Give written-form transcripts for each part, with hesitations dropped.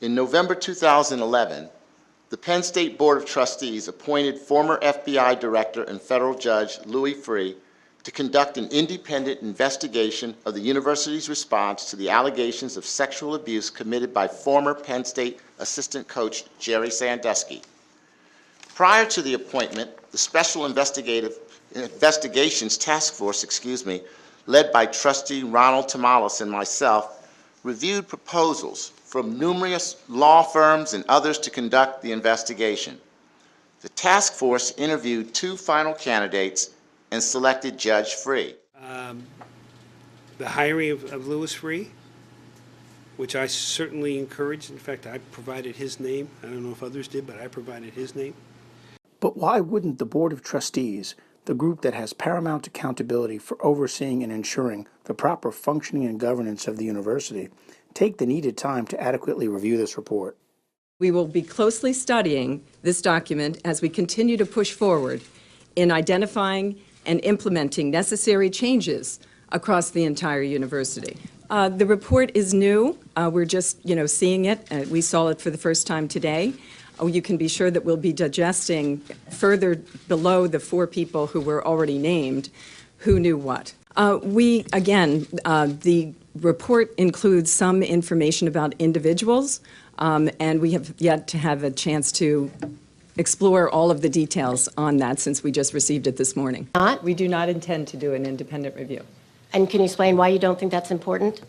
In November 2011, the Penn State Board of Trustees appointed former FBI Director and federal judge Louis Freeh to conduct an independent investigation of the university's response to the allegations of sexual abuse committed by former Penn State assistant coach Jerry Sandusky. Prior to the appointment, the Special Investigations Task Force, led by Trustee Ronald Tamales and myself, reviewed proposals from numerous law firms and others to conduct the investigation. The task force interviewed 2 final candidates and selected Judge Freeh. The hiring of Louis Freeh, which I certainly encouraged. In fact, I provided his name. I don't know if others did, but I provided his name. But why wouldn't the Board of Trustees, the group that has paramount accountability for overseeing and ensuring the proper functioning and governance of the university, take the needed time to adequately review this report? We will be closely studying this document as we continue to push forward in identifying and implementing necessary changes across the entire university. The report is new. We're just, seeing it. We saw it for the first time today. You can be sure that we'll be digesting further below the 4 people who were already named who knew what. The report includes some information about individuals, and we have yet to have a chance to explore all of the details on that since we just received it this morning. We do not intend to do an independent review. And can you explain why you don't think that's important?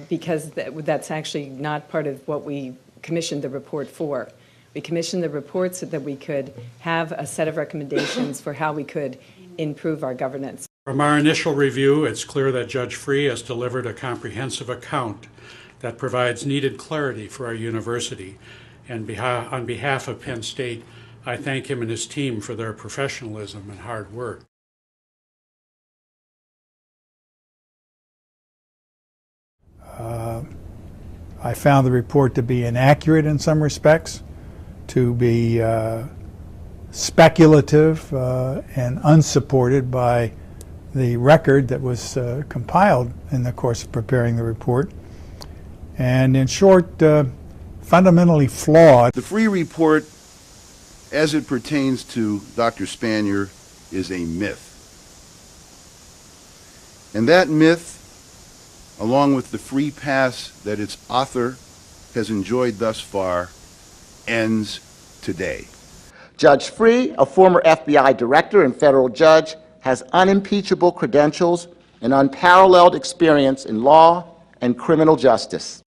Because that's actually not part of what we commissioned the report for. We commissioned the report so that we could have a set of recommendations for how we could improve our governance. From our initial review, it's clear that Judge Freeh has delivered a comprehensive account that provides needed clarity for our university. And on behalf of Penn State, I thank him and his team for their professionalism and hard work. I found the report to be inaccurate in some respects, to be speculative and unsupported by the record that was compiled in the course of preparing the report. And in short, fundamentally flawed. The Freeh report, as it pertains to Dr. Spanier, is a myth. And that myth, along with the free pass that its author has enjoyed thus far, ends today. Judge Freeh, a former FBI director and federal judge, has unimpeachable credentials and unparalleled experience in law and criminal justice.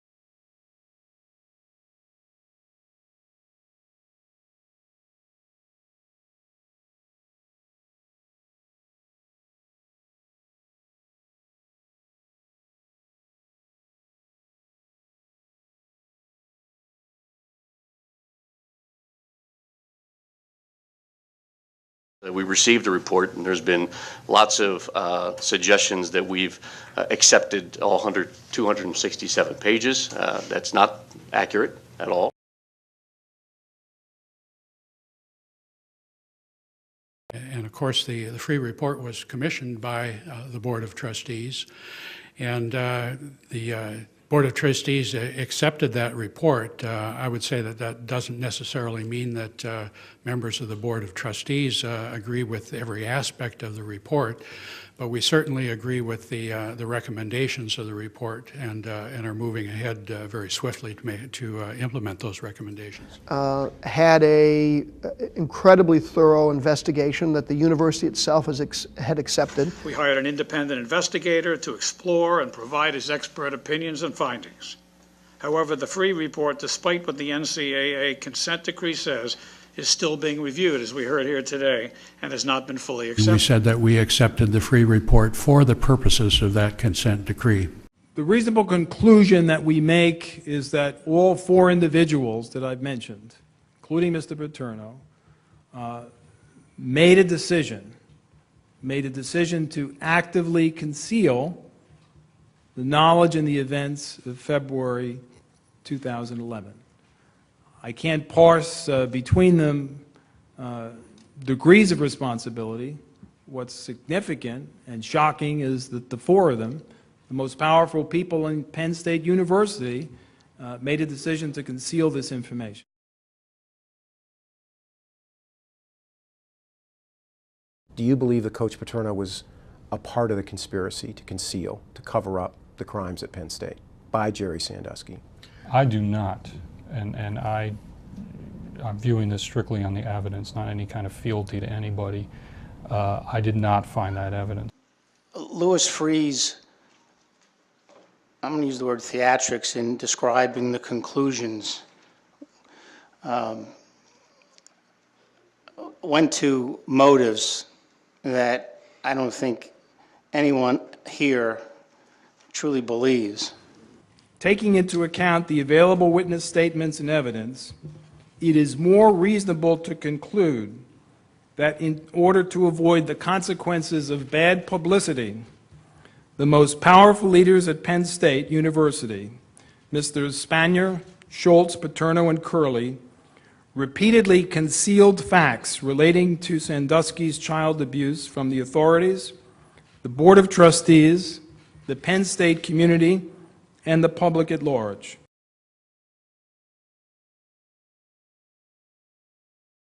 We received a report, and there's been lots of suggestions that we've accepted all 267 pages. That's not accurate at all. And of course, the Freeh report was commissioned by the Board of Trustees, and the Board of Trustees accepted that report. I would say that that doesn't necessarily mean that members of the Board of Trustees agree with every aspect of the report, but we certainly agree with the recommendations of the report and are moving ahead very swiftly to implement those recommendations. Had a incredibly thorough investigation that the university itself had accepted. We hired an independent investigator to explore and provide his expert opinions and findings. However, the Freeh report, despite what the NCAA consent decree says, is still being reviewed, as we heard here today, and has not been fully accepted. We said that we accepted the Freeh report for the purposes of that consent decree. The reasonable conclusion that we make is that all 4 individuals that I've mentioned, including Mr. Paterno, made a decision to actively conceal the knowledge and the events of February 2011. I can't parse between them degrees of responsibility. What's significant and shocking is that the 4 of them, the most powerful people in Penn State University, made a decision to conceal this information. Do you believe that Coach Paterno was a part of the conspiracy to conceal, to cover up the crimes at Penn State by Jerry Sandusky? I do not, and I'm viewing this strictly on the evidence, not any kind of fealty to anybody. I did not find that evidence. Louis Freeh's, I'm going to use the word theatrics in describing the conclusions, went to motives that I don't think anyone here truly believes. Taking into account the available witness statements and evidence, it is more reasonable to conclude that in order to avoid the consequences of bad publicity, the most powerful leaders at Penn State University, Mr. Spanier, Schultz, Paterno, and Curley, repeatedly concealed facts relating to Sandusky's child abuse from the authorities, the Board of Trustees, the Penn State community, and the public at large.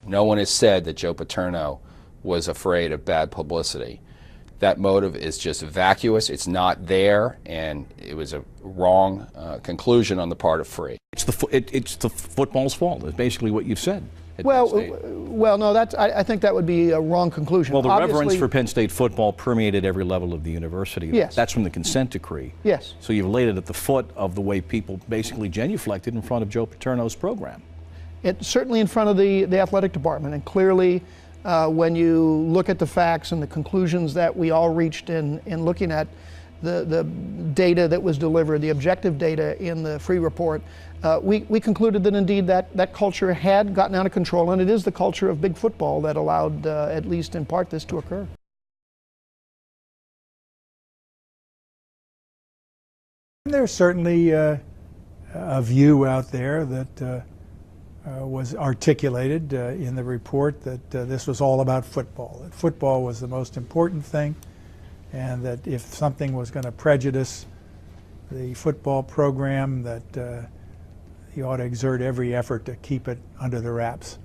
No one has said that Joe Paterno was afraid of bad publicity. That motive is just vacuous, it's not there, and it was a wrong conclusion on the part of Freeh. It's the football's fault, is basically what you've said. Well, no, I think that would be a wrong conclusion. Well, the reverence for Penn State football permeated every level of the university. Yes. That's from the consent decree. Yes. So you've laid it at the foot of the way people basically genuflected in front of Joe Paterno's program. It's certainly in front of the athletic department, and clearly when you look at the facts and the conclusions that we all reached in looking at the data that was delivered, the objective data in the Freeh report, we concluded that indeed that culture had gotten out of control, and it is the culture of big football that allowed, at least in part, this to occur. There's certainly a view out there that was articulated in the report that this was all about football, that football was the most important thing, and that if something was going to prejudice the football program, that you ought to exert every effort to keep it under the wraps.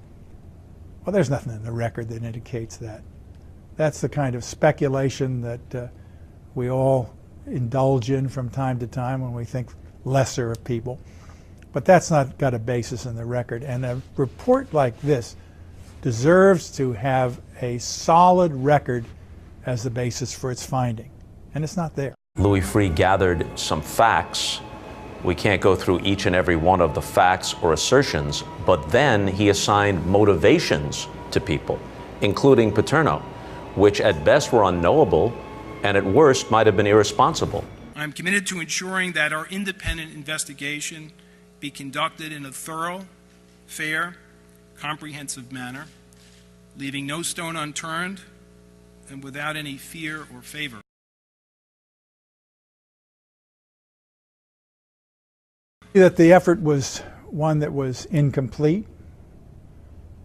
Well, there's nothing in the record that indicates that. That's the kind of speculation that we all indulge in from time to time when we think lesser of people. But that's not got a basis in the record. And a report like this deserves to have a solid record as the basis for its finding. And it's not there. Louis Freeh gathered some facts. We can't go through each and every one of the facts or assertions, but then he assigned motivations to people, including Paterno, which at best were unknowable and at worst might have been irresponsible. I'm committed to ensuring that our independent investigation be conducted in a thorough, fair, comprehensive manner, leaving no stone unturned and without any fear or favor. That the effort was one that was incomplete,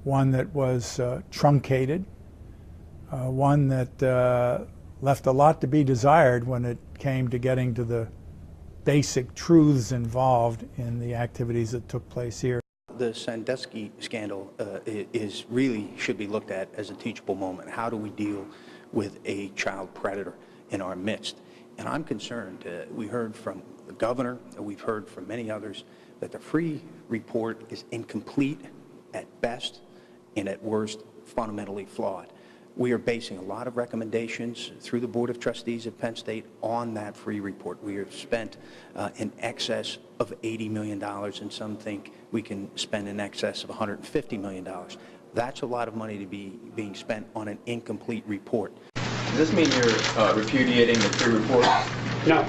one that was truncated, one that left a lot to be desired when it came to getting to the basic truths involved in the activities that took place here. The Sandusky scandal should be looked at as a teachable moment. How do we deal with a child predator in our midst? And I'm concerned. We heard from the governor, we've heard from many others, that the Freeh report is incomplete at best and at worst fundamentally flawed. We are basing a lot of recommendations through the Board of Trustees at Penn State on that Freeh report. We have spent in excess of $80 million, and some think we can spend in excess of $150 million. That's a lot of money to be being spent on an incomplete report. Does this mean you're repudiating the Freeh report? No.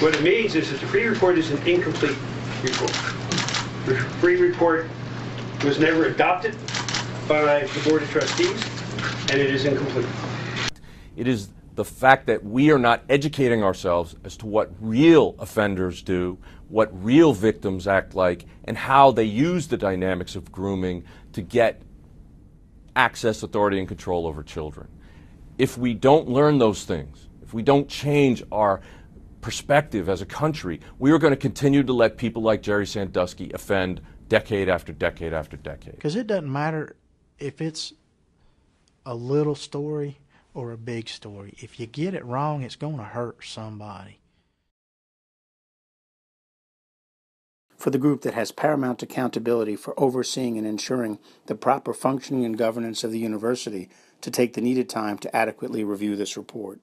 What it means is that the Freeh report is an incomplete report. The Freeh report was never adopted by the Board of Trustees, and it is incomplete. It is the fact that we are not educating ourselves as to what real offenders do, what real victims act like, and how they use the dynamics of grooming to get access, authority, and control over children. If we don't learn those things, if we don't change our perspective as a country, we are going to continue to let people like Jerry Sandusky offend decade after decade after decade. Because it doesn't matter if it's a little story or a big story. If you get it wrong, it's going to hurt somebody. For the group that has paramount accountability for overseeing and ensuring the proper functioning and governance of the university to take the needed time to adequately review this report.